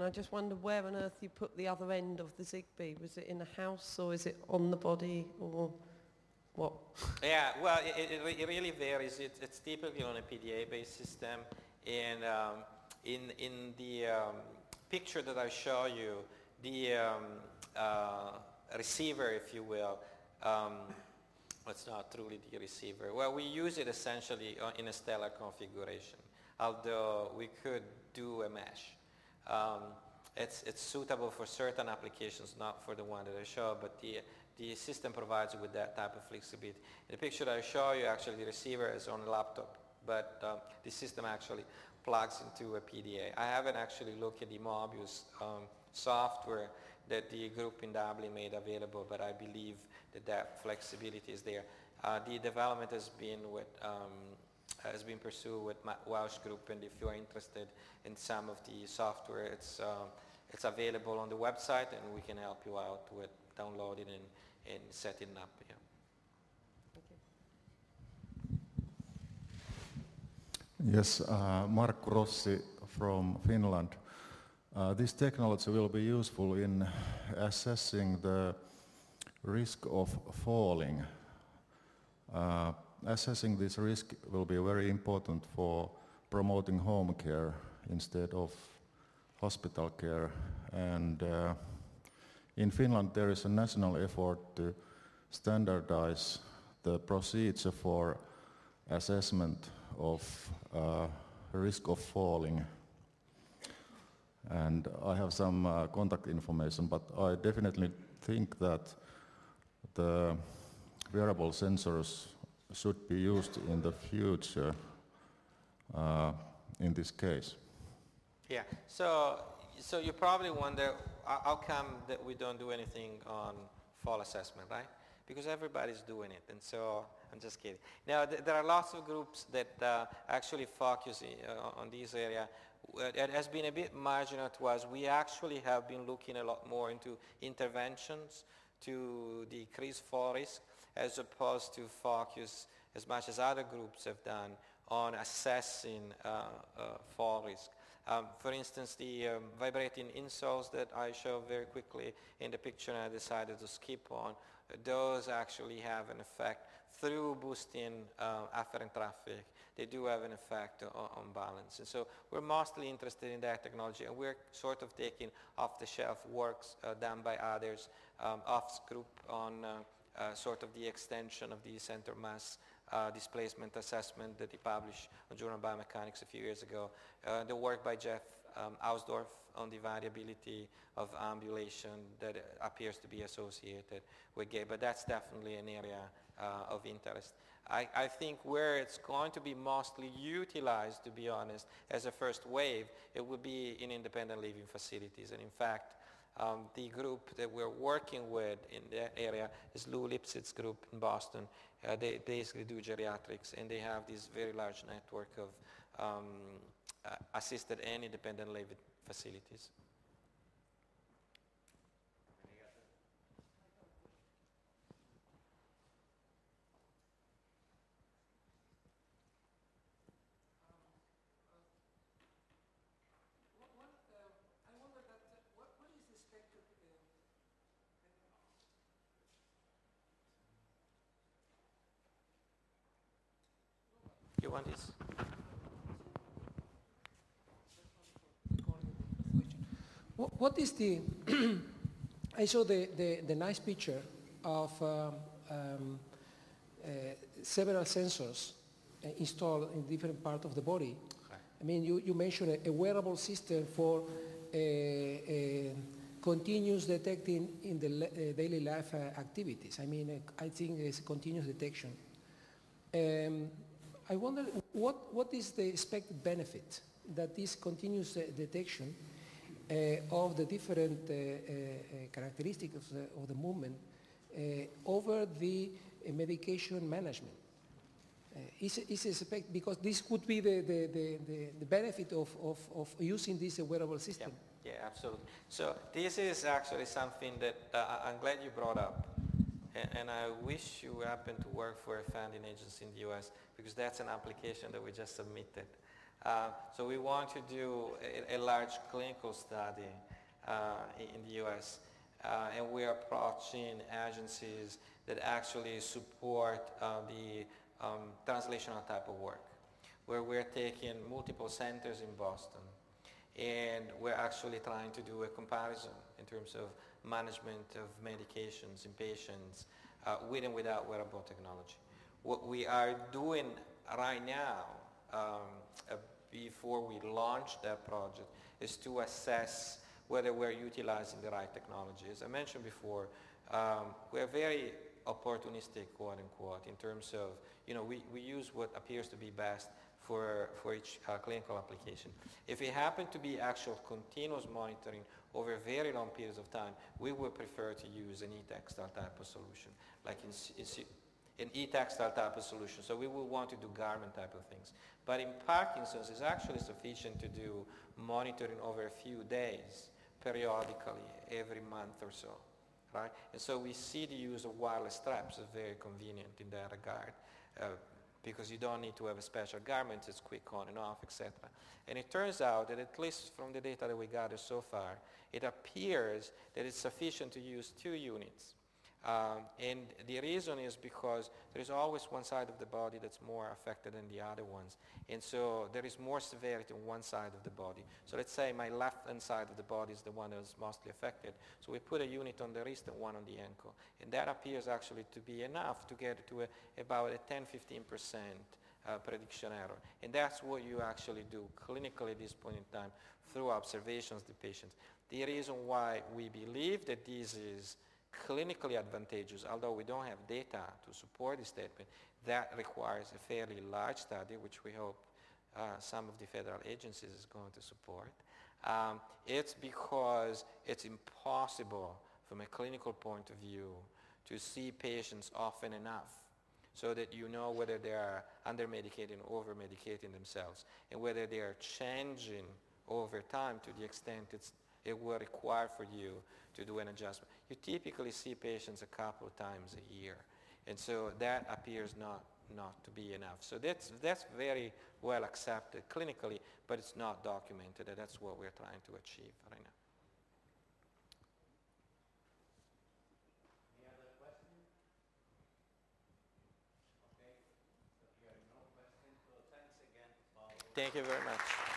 and I just wondered where on earth you put the other end of the Zigbee. Was it in the house, or is it on the body, or what? Yeah, well, it really varies. It's typically on a PDA-based system, and in the picture that I show you, the receiver, if you will, it's not truly the receiver. Well, we use it essentially in a stellar configuration, although we could do a mesh. It's suitable for certain applications, not for the one that I show, but the system provides you with that type of flexibility. In the picture that I show you, actually the receiver is on a laptop, but the system actually plugs into a PDA. I haven't actually looked at the Mobius software that the group in Dublin made available, but I believe that flexibility is there. The development has been pursued with Matt Welsh Group, and if you are interested in some of the software, it's available on the website, and we can help you out with downloading and setting up. Yeah. Yes, Mark Rossi from Finland. This technology will be useful in assessing the risk of falling. Assessing this risk will be very important for promoting home care instead of hospital care. And in Finland there is a national effort to standardize the procedure for assessment of risk of falling. And I have some contact information, but I definitely think that the wearable sensors should be used in the future in this case. Yeah, so you probably wonder how come that we don't do anything on fall assessment, right? Because everybody's doing it, and so I'm just kidding. Now, there are lots of groups that actually focus on this area. It has been a bit marginal to us. We actually have been looking a lot more into interventions to decrease fall risk, as opposed to focus, as much as other groups have done, on assessing fall risk. For instance, the vibrating insoles that I show very quickly in the picture and I decided to skip on, those actually have an effect through boosting afferent traffic. They do have an effect on balance. And so we're mostly interested in that technology, and we're sort of taking off-the-shelf works done by others, Off's group on sort of the extension of the center mass displacement assessment that he published on Journal of Biomechanics a few years ago. The work by Jeff Ausdorf on the variability of ambulation that appears to be associated with gait, but that's definitely an area of interest. I think where it's going to be mostly utilized, to be honest, as a first wave, it would be in independent living facilities. And in fact, the group that we're working with in that area is Lou Lipsitz's group in Boston. They basically do geriatrics, and they have this very large network of assisted and independent living facilities. You want this? What is the, I saw the nice picture of several sensors installed in different parts of the body. Okay. I mean, you mentioned a wearable system for continuous detecting in the daily life activities. I mean, I think it's continuous detection. I wonder what is the expected benefit that this continuous detection of the different characteristics of the movement over the medication management? Because this could be the benefit of using this wearable system. Yeah, absolutely. So this is actually something that I'm glad you brought up. And I wish you happen to work for a funding agency in the US, because that's an application that we just submitted. So we want to do a large clinical study in the US, and we're approaching agencies that actually support the translational type of work, where we're taking multiple centers in Boston, and we're actually trying to do a comparison in terms of management of medications in patients with and without wearable technology. What we are doing right now, before we launch that project, is to assess whether we're utilizing the right technology. As I mentioned before, we're very opportunistic, quote unquote, in terms of, we use what appears to be best for each clinical application. If it happened to be actual continuous monitoring over very long periods of time, we would prefer to use an e-textile type of solution, like an e-textile type of solution. So we would want to do garment type of things. But in Parkinson's, it's actually sufficient to do monitoring over a few days, periodically, every month or so, right? And so we see the use of wireless straps as very convenient in that regard, because you don't need to have a special garment, it's quick on and off, etc. And it turns out that, at least from the data that we gathered so far, it appears that it's sufficient to use 2 units. And the reason is because there is always one side of the body that's more affected than the other ones. And so there is more severity on one side of the body. So let's say my left-hand side of the body is the one that's mostly affected. So we put a unit on the wrist and one on the ankle. And that appears actually to be enough to get to about a 10-15% prediction error. And that's what you actually do clinically at this point in time through observations of the patients. The reason why we believe that this is clinically advantageous, although we don't have data to support this statement, that requires a fairly large study, which we hope some of the federal agencies is going to support. It's because it's impossible from a clinical point of view to see patients often enough so that you know whether they are under-medicating or over-medicating themselves, and whether they are changing over time to the extent it will require for you to do an adjustment. You typically see patients a couple of times a year, and so that appears not to be enough. So that's very well accepted clinically, but it's not documented, and that's what we're trying to achieve right now. Any other questions? Okay, so here are no questions, so thanks again, Paolo. Thank you very much.